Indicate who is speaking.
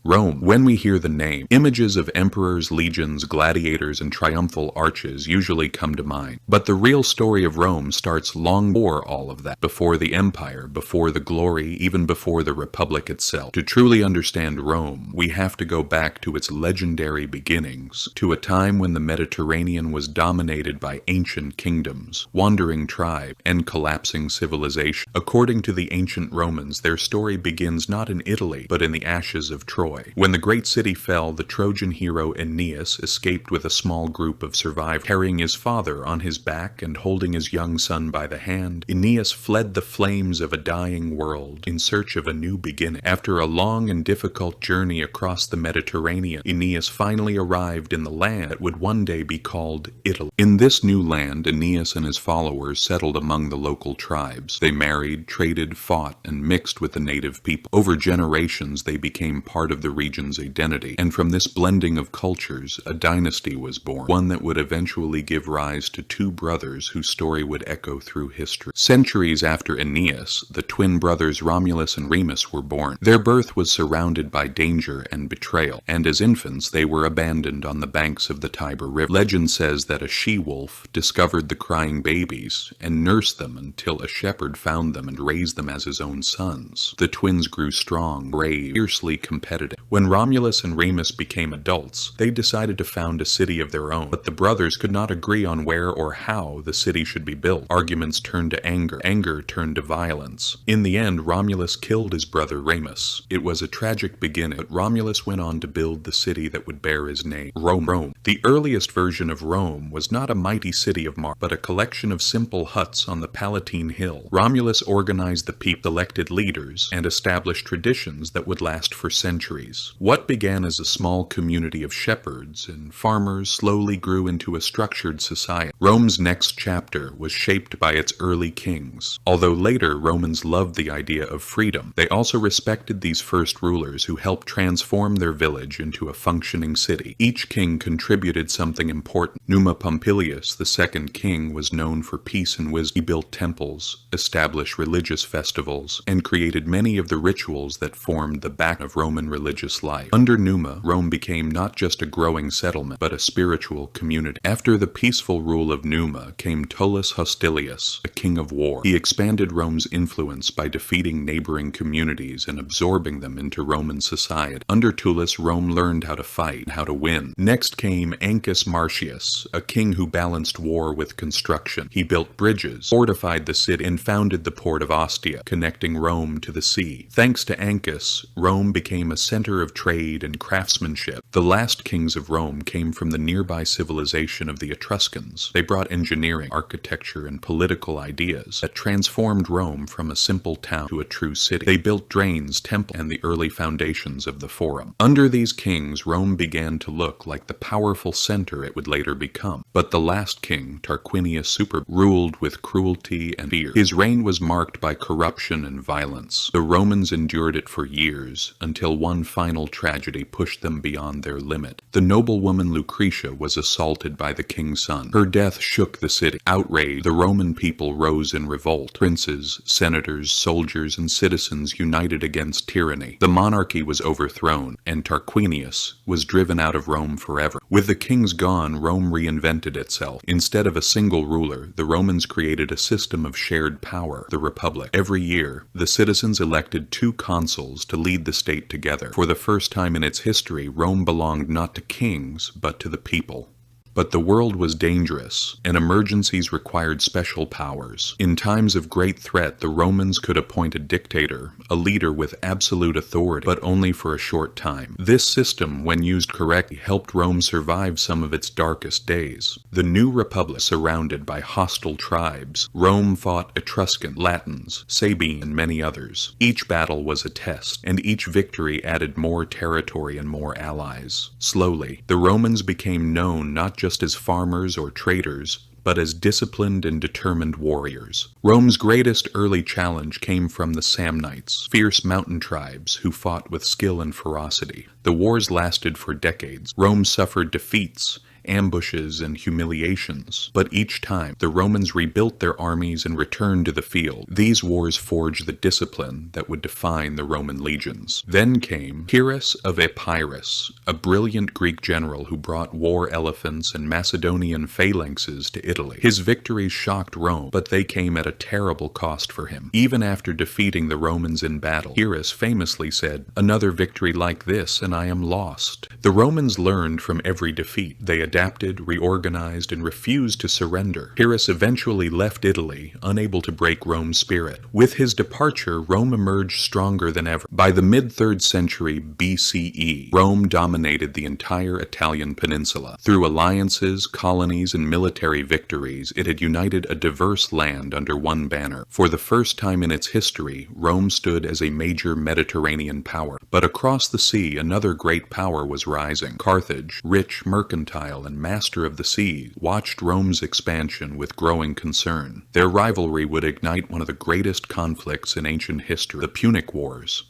Speaker 1: Rome. When we hear the name, images of emperors, legions, gladiators, and triumphal arches usually come to mind. But the real story of Rome starts long before all of that, before the empire, before the glory, even before the Republic itself. To truly understand Rome, we have to go back to its legendary beginnings, to a time when the Mediterranean was dominated by ancient kingdoms, wandering tribes, and collapsing civilization. According to the ancient Romans, their story begins not in Italy, but in the ashes of Troy. When the great city fell, the Trojan hero Aeneas escaped with a small group of survivors. Carrying his father on his back and holding his young son by the hand, Aeneas fled the flames of a dying world in search of a new beginning. After a long and difficult journey across the Mediterranean, Aeneas finally arrived in the land that would one day be called Italy. In this new land, Aeneas and his followers settled among the local tribes. They married, traded, fought, and mixed with the native people. Over generations, they became part of the region's identity, and from this blending of cultures, a dynasty was born, one that would eventually give rise to two brothers whose story would echo through history. Centuries after Aeneas, the twin brothers Romulus and Remus were born. Their birth was surrounded by danger and betrayal, and as infants they were abandoned on the banks of the Tiber River. Legend says that a she-wolf discovered the crying babies and nursed them until a shepherd found them and raised them as his own sons. The twins grew strong, brave, fiercely competitive. When Romulus and Remus became adults, they decided to found a city of their own, but the brothers could not agree on where or how the city should be built. Arguments turned to anger. Anger turned to violence. In the end, Romulus killed his brother Remus. It was a tragic beginning, but Romulus went on to build the city that would bear his name, Rome. The earliest version of Rome was not a mighty city of marble, but a collection of simple huts on the Palatine Hill. Romulus organized the people, elected leaders, and established traditions that would last for centuries. What began as a small community of shepherds and farmers slowly grew into a structured society. Rome's next chapter was shaped by its early kings. Although later Romans loved the idea of freedom, they also respected these first rulers who helped transform their village into a functioning city. Each king contributed something important. Numa Pompilius, the second king, was known for peace and wisdom. He built temples, established religious festivals, and created many of the rituals that formed the backbone of Roman religious life. Under Numa, Rome became not just a growing settlement, but a spiritual community. After the peaceful rule of Numa came Tullus Hostilius, a king of war. He expanded Rome's influence by defeating neighboring communities and absorbing them into Roman society. Under Tullus, Rome learned how to fight and how to win. Next came Ancus Marcius, a king who balanced war with construction. He built bridges, fortified the city, and founded the port of Ostia, connecting Rome to the sea. Thanks to Ancus, Rome became a center of trade and craftsmanship. The last kings of Rome came from the nearby civilization of the Etruscans. They brought engineering, architecture, and political ideas that transformed Rome from a simple town to a true city. They built drains, temples, and the early foundations of the Forum. Under these kings, Rome began to look like the powerful center it would later become. But the last king, Tarquinius Superb, ruled with cruelty and fear. His reign was marked by corruption and violence. The Romans endured it for years, until one final tragedy pushed them beyond their limit. The noblewoman Lucretia was assaulted by the king's son. Her death shook the city. Outraged, the Roman people rose in revolt. Princes, senators, soldiers, and citizens united against tyranny. The monarchy was overthrown, and Tarquinius was driven out of Rome forever. With the kings gone, Rome reinvented itself. Instead of a single ruler, the Romans created a system of shared power, the Republic. Every year, the citizens elected two consuls to lead the state together. For the first time in its history, Rome belonged not to kings, but to the people. But the world was dangerous, and emergencies required special powers. In times of great threat, the Romans could appoint a dictator, a leader with absolute authority, but only for a short time. This system, when used correctly, helped Rome survive some of its darkest days. The new republic, surrounded by hostile tribes, Rome fought Etruscan, Latins, Sabine, and many others. Each battle was a test, and each victory added more territory and more allies. Slowly, the Romans became known not just as farmers or traders, but as disciplined and determined warriors. Rome's greatest early challenge came from the Samnites, fierce mountain tribes who fought with skill and ferocity. The wars lasted for decades. Rome suffered defeats, ambushes, and humiliations. But each time, the Romans rebuilt their armies and returned to the field. These wars forged the discipline that would define the Roman legions. Then came Pyrrhus of Epirus, a brilliant Greek general who brought war elephants and Macedonian phalanxes to Italy. His victories shocked Rome, but they came at a terrible cost for him. Even after defeating the Romans in battle, Pyrrhus famously said, "Another victory like this and I am lost." The Romans learned from every defeat. They adapted, reorganized, and refused to surrender. Pyrrhus eventually left Italy, unable to break Rome's spirit. With his departure, Rome emerged stronger than ever. By the mid-3rd century BCE, Rome dominated the entire Italian peninsula. Through alliances, colonies, and military victories, it had united a diverse land under one banner. For the first time in its history, Rome stood as a major Mediterranean power. But across the sea, another great power was rising. Carthage, rich, mercantile, and master of the seas, watched Rome's expansion with growing concern. Their rivalry would ignite one of the greatest conflicts in ancient history, the Punic Wars.